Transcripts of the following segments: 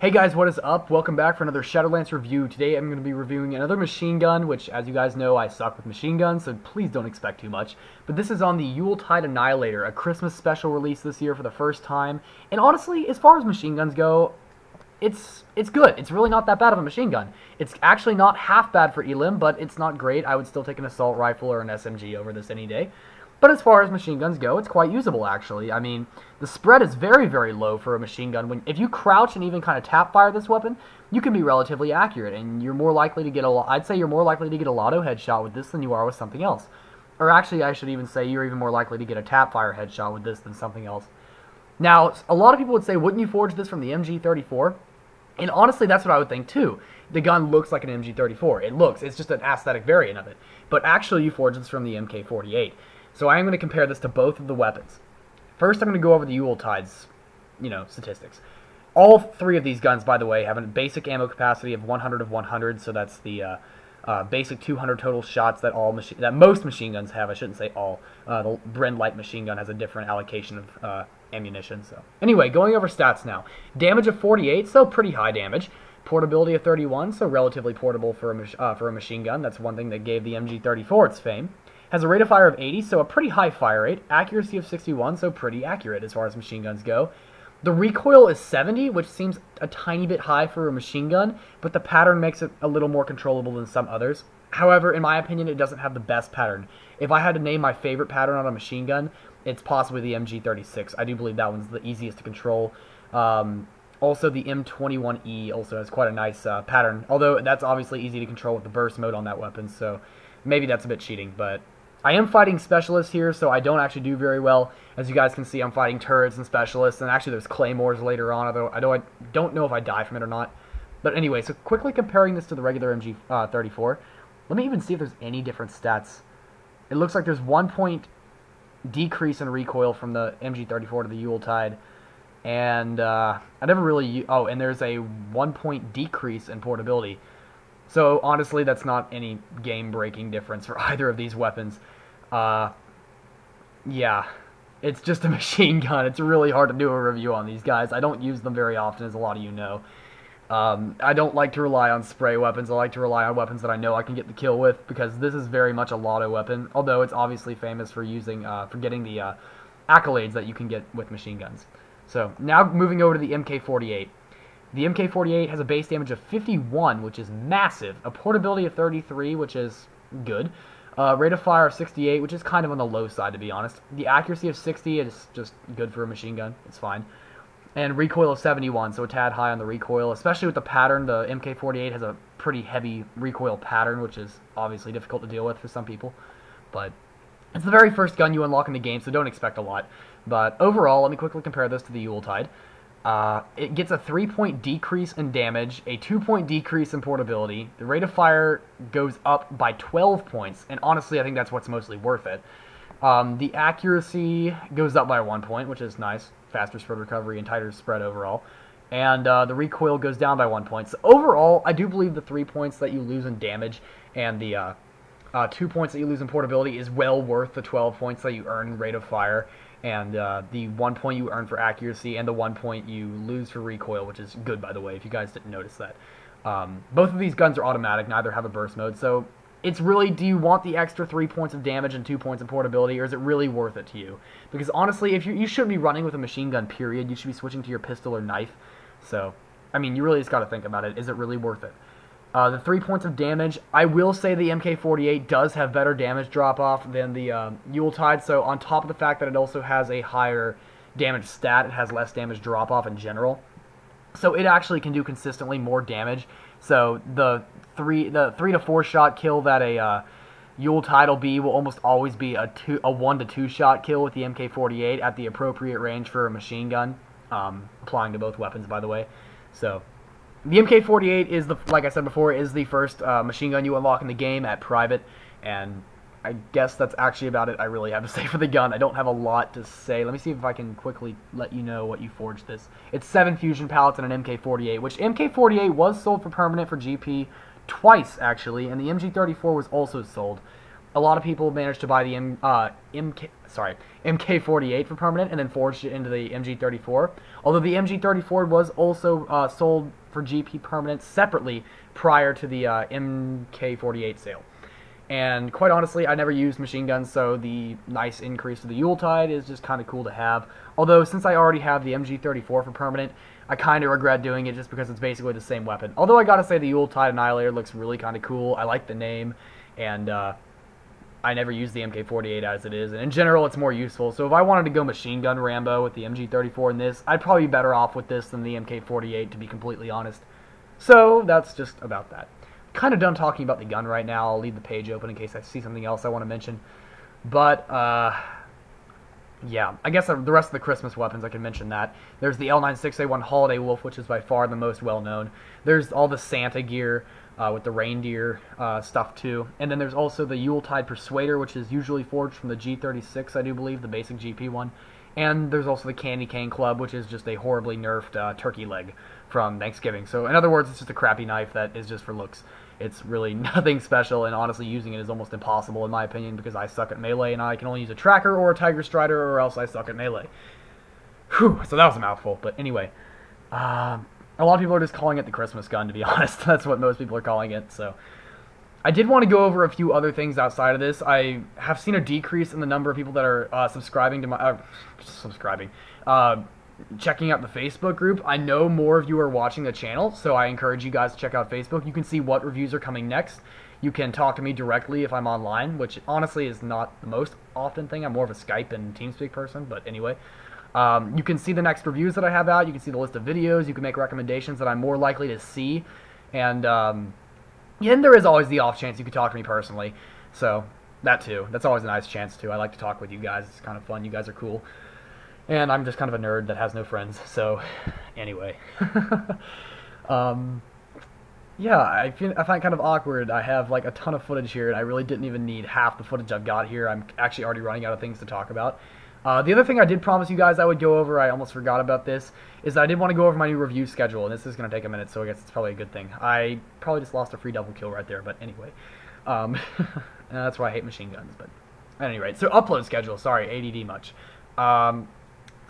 Hey guys, what is up? Welcome back for another Shadolance review. Today I'm going to be reviewing another machine gun, which as you guys know I suck with machine guns, so please don't expect too much. But this is on the Yuletide Annihilator, a Christmas special release this year for the first time. And honestly, as far as machine guns go, it's good. It's really not that bad of a machine gun. It's actually not half bad for elim, but it's not great. I would still take an assault rifle or an SMG over this any day. But as far as machine guns go, it's quite usable, actually. I mean, the spread is very, very low for a machine gun. If you crouch and even kind of tap fire this weapon, you can be relatively accurate, and you're more likely to get I'd say you're more likely to get a lotto headshot with this than you are with something else. Or actually, I should even say you're even more likely to get a tap fire headshot with this than something else. Now, a lot of people would say, wouldn't you forge this from the MG34? And honestly, that's what I would think too. The gun looks like an MG34. It's just an aesthetic variant of it. But actually, you forge this from the MK48. So I am going to compare this to both of the weapons. First, I'm going to go over the Yuletide's, statistics. All three of these guns, by the way, have a basic ammo capacity of 100 of 100, so that's the basic 200 total shots that most machine guns have. I shouldn't say all. The Bren Light machine gun has a different allocation of ammunition. So anyway, going over stats now. Damage of 48, so pretty high damage. Portability of 31, so relatively portable for a machine gun. That's one thing that gave the MG34 its fame. Has a rate of fire of 80, so a pretty high fire rate. Accuracy of 61, so pretty accurate as far as machine guns go. The recoil is 70, which seems a tiny bit high for a machine gun, but the pattern makes it a little more controllable than some others. However, in my opinion, it doesn't have the best pattern. If I had to name my favorite pattern on a machine gun, it's possibly the MG36. I do believe that one's the easiest to control. Also, the M21E also has quite a nice pattern, although that's obviously easy to control with the burst mode on that weapon, so maybe that's a bit cheating, but I am fighting specialists here, so I don't actually do very well. As you guys can see, I'm fighting turrets and specialists, and actually there's claymores later on, although I don't know if I die from it or not. But anyway, so quickly comparing this to the regular MG34, let me even see if there's any different stats. It looks like there's 1 point decrease in recoil from the MG34 to the Yuletide, and I never really... Oh, and there's a 1 point decrease in portability. So, honestly, that's not any game-breaking difference for either of these weapons. Yeah, it's just a machine gun. It's really hard to do a review on these guys. I don't use them very often, as a lot of you know. I don't like to rely on spray weapons. I like to rely on weapons that I know I can get the kill with, because this is very much a lotto weapon, although it's obviously famous for getting the accolades that you can get with machine guns. So, now moving over to the MK48. The MK48 has a base damage of 51, which is massive, a portability of 33, which is good, rate of fire of 68, which is kind of on the low side, to be honest. The accuracy of 60 is just good for a machine gun. It's fine. And recoil of 71, so a tad high on the recoil, especially with the pattern. The MK48 has a pretty heavy recoil pattern, which is obviously difficult to deal with for some people. But it's the very first gun you unlock in the game, so don't expect a lot. But overall, let me quickly compare this to the Yuletide. It gets a 3-point decrease in damage, a 2-point decrease in portability. The rate of fire goes up by 12 points, and honestly, I think that's what's mostly worth it. The accuracy goes up by 1 point, which is nice. Faster spread recovery and tighter spread overall. And the recoil goes down by 1 point. So overall, I do believe the 3 points that you lose in damage and the 2 points that you lose in portability is well worth the 12 points that you earn in rate of fire, and the 1 point you earn for accuracy, and the 1 point you lose for recoil, which is good, by the way, if you guys didn't notice that. Both of these guns are automatic, neither have a burst mode, so it's really, do you want the extra 3 points of damage and 2 points of portability, or is it really worth it to you? Because honestly, if you shouldn't be running with a machine gun, period. You should be switching to your pistol or knife. So, I mean, you really just got to think about it. Is it really worth it? The 3 points of damage, I will say the MK48 does have better damage drop-off than the Yuletide, so on top of the fact that it also has a higher damage stat, it has less damage drop-off in general. So it actually can do consistently more damage. So the 3 to 4 shot kill that a Yuletide will almost always be a 1 to 2 shot kill with the MK48 at the appropriate range for a machine gun, applying to both weapons, by the way. So the MK48 is like I said before, is the first machine gun you unlock in the game at private, and I guess that's actually about it I really have to say for the gun. I don't have a lot to say. Let me see if I can quickly let you know what you forged this. It's 7 fusion pallets and an MK48, which MK48 was sold for permanent for GP twice, actually, and the MG34 was also sold. a lot of people managed to buy the MK48 for permanent and then forged it into the MG34. Although the MG34 was also sold for GP permanent separately prior to the MK48 sale. And quite honestly, I never used machine guns, so the nice increase to the Yuletide is just kind of cool to have. Although, since I already have the MG34 for permanent, I kind of regret doing it just because it's basically the same weapon. Although I gotta say the Yuletide Annihilator looks really kind of cool. I like the name, and I never use the MK48 as it is. And in general, it's more useful. So if I wanted to go machine gun Rambo with the MG34 in this, I'd probably be better off with this than the MK48, to be completely honest. So that's just about that. Kind of done talking about the gun right now. I'll leave the page open in case I see something else I want to mention. But, yeah, I guess the rest of the Christmas weapons, I can mention that. There's the L96A1 Holiday Wolf, which is by far the most well-known. There's all the Santa gear with the reindeer stuff, too. And then there's also the Yuletide Persuader, which is usually forged from the G36, I do believe, the basic GP one. And there's also the Candy Cane Club, which is just a horribly nerfed turkey leg from Thanksgiving. So, in other words, it's just a crappy knife that is just for looks. It's really nothing special, and honestly, using it is almost impossible, in my opinion, because I suck at melee, and I can only use a tracker or a Tiger Strider, or else I suck at melee. Whew, so that was a mouthful. But anyway, a lot of people are just calling it the Christmas gun, to be honest. That's what most people are calling it, so... I did want to go over a few other things outside of this. I have seen a decrease in the number of people that are subscribing to my... checking out the Facebook group. I know more of you are watching the channel, so I encourage you guys to check out Facebook. You can see what reviews are coming next. You can talk to me directly if I'm online, which honestly is not the most often thing. I'm more of a Skype and TeamSpeak person, but anyway. You can see the next reviews that I have out. You can see the list of videos. You can make recommendations that I'm more likely to see. And there is always the off chance you could talk to me personally. So, that too. That's always a nice chance too. I like to talk with you guys. It's kind of fun. You guys are cool. And I'm just kind of a nerd that has no friends, so anyway. Yeah, I find it kind of awkward. I have like a ton of footage here, and I really didn't even need half the footage I've got here. I'm actually already running out of things to talk about. The other thing I did promise you guys I would go over, I almost forgot about this, is that I did want to go over my new review schedule, and this is going to take a minute, so I guess it's probably a good thing. I probably just lost a free double kill right there, but anyway. That's why I hate machine guns, but at any rate. So upload schedule, sorry, ADD much.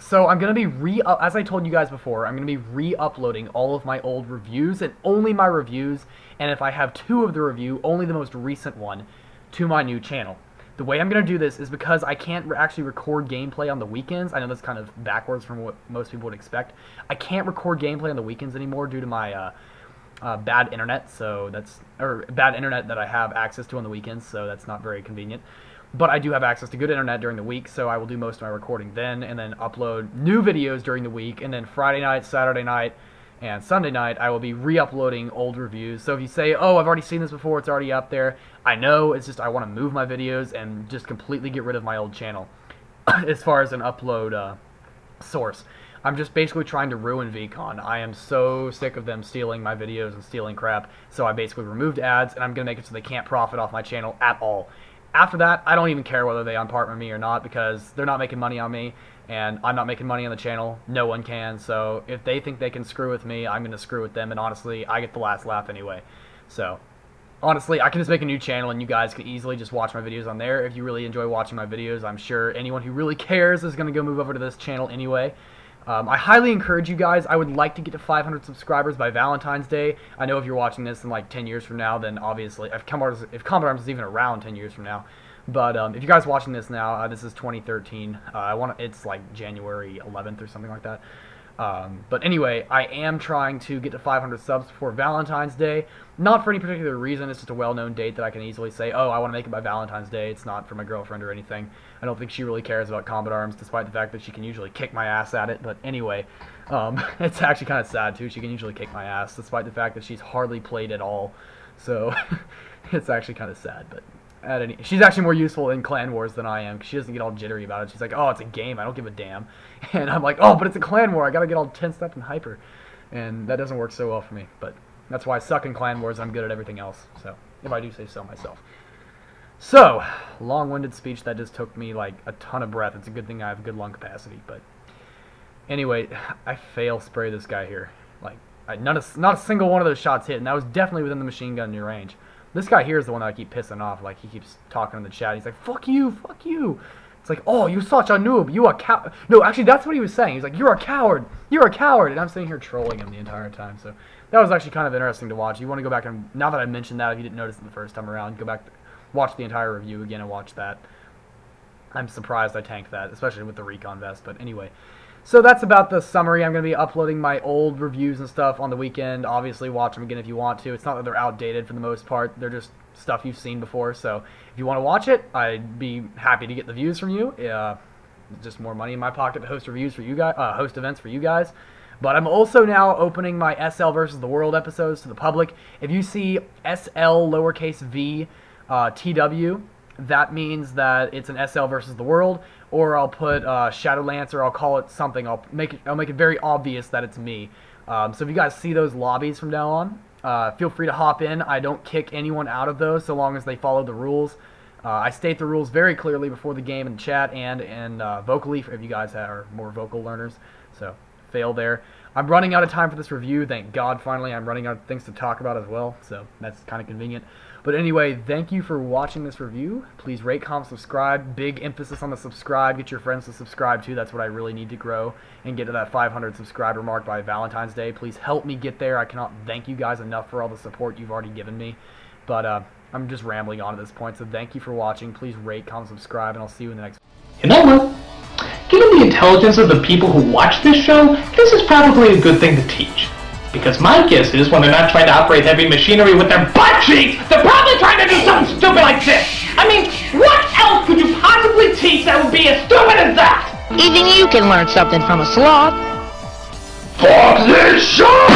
So I'm going to be as I told you guys before, I'm going to be re-uploading all of my old reviews, and only my reviews, and if I have two of the review, only the most recent one, to my new channel. The way I'm going to do this is because I can't actually record gameplay on the weekends. I know that's kind of backwards from what most people would expect. I can't record gameplay on the weekends anymore due to my bad internet, bad internet that I have access to on the weekends, so that's not very convenient. But I do have access to good internet during the week, so I will do most of my recording then, and then upload new videos during the week, and then Friday night, Saturday night, and Sunday night, I will be re-uploading old reviews. So if you say, oh, I've already seen this before, it's already up there, I know, it's just I want to move my videos and just completely get rid of my old channel as far as an upload source. I'm just basically trying to ruin VCon. I am so sick of them stealing my videos and stealing crap, so I basically removed ads, and I'm going to make it so they can't profit off my channel at all. After that, I don't even care whether they unpartner me or not, because they're not making money on me, and I'm not making money on the channel. No one can, so if they think they can screw with me, I'm going to screw with them, and honestly, I get the last laugh anyway. So, honestly, I can just make a new channel, and you guys can easily just watch my videos on there. If you really enjoy watching my videos, I'm sure anyone who really cares is going to go move over to this channel anyway. I highly encourage you guys. I would like to get to 500 subscribers by Valentine's Day. I know if you're watching this in like 10 years from now, then obviously, if Combat Arms is even around 10 years from now. But if you guys watching this now, this is 2013. It's like January 11th or something like that. But anyway, I am trying to get to 500 subs before Valentine's Day. Not for any particular reason, it's just a well-known date that I can easily say, oh, I want to make it by Valentine's Day. It's not for my girlfriend or anything. I don't think she really cares about Combat Arms, despite the fact that she can usually kick my ass at it. But anyway, it's actually kind of sad, too. She can usually kick my ass, despite the fact that she's hardly played at all. So, it's actually kind of sad, but... she's actually more useful in Clan Wars than I am, because she doesn't get all jittery about it. She's like, oh, it's a game, I don't give a damn. And I'm like, oh, but it's a Clan War, I gotta get all tensed up and hyper. And that doesn't work so well for me, but that's why I suck in Clan Wars, I'm good at everything else, so, if I do say so myself. So, long-winded speech that just took me, like, a ton of breath. It's a good thing I have good lung capacity, but... Anyway, I fail spray this guy here. Like, not a single one of those shots hit, and that was definitely within the machine gun near range. This guy here is the one that I keep pissing off. Like, he keeps talking in the chat. He's like, fuck you, fuck you. It's like, oh, you're such a noob. You a cow. No, actually, that's what he was saying. He's like, you're a coward. You're a coward. And I'm sitting here trolling him the entire time. So that was actually kind of interesting to watch. You want to go back and, now that I mentioned that, if you didn't notice it the first time around, go back, watch the entire review again and watch that. I'm surprised I tanked that, especially with the recon vest. But anyway, so that's about the summary. I'm going to be uploading my old reviews and stuff on the weekend. Obviously, watch them again if you want to. It's not that they're outdated for the most part. They're just stuff you've seen before. So if you want to watch it, I'd be happy to get the views from you. Just more money in my pocket to host reviews for you guys, host events for you guys. But I'm also now opening my SL versus the World episodes to the public. If you see SL lowercase v TW, that means that it's an SL versus the World, or I'll put Shadolance, or I'll call it something. I'll make it very obvious that it's me. So if you guys see those lobbies from now on, feel free to hop in. I don't kick anyone out of those so long as they follow the rules. I state the rules very clearly before the game in chat and vocally if you guys are more vocal learners. So fail there. I'm running out of time for this review. Thank God, finally. I'm running out of things to talk about as well, so that's kind of convenient. But anyway, thank you for watching this review. Please rate, comment, subscribe. Big emphasis on the subscribe. Get your friends to subscribe too. That's what I really need to grow and get to that 500 subscriber mark by Valentine's Day. Please help me get there. I cannot thank you guys enough for all the support you've already given me. But I'm just rambling on at this point, so thank you for watching. Please rate, comment, subscribe, and I'll see you in the next video. You know what? Given the intelligence of the people who watch this show, this is probably a good thing to teach. Because my guess is when they're not trying to operate heavy machinery with their butt cheeks, they're probably trying to do something stupid like this. I mean, what else could you possibly teach that would be as stupid as that? Even you can learn something from a sloth. Fuck this show!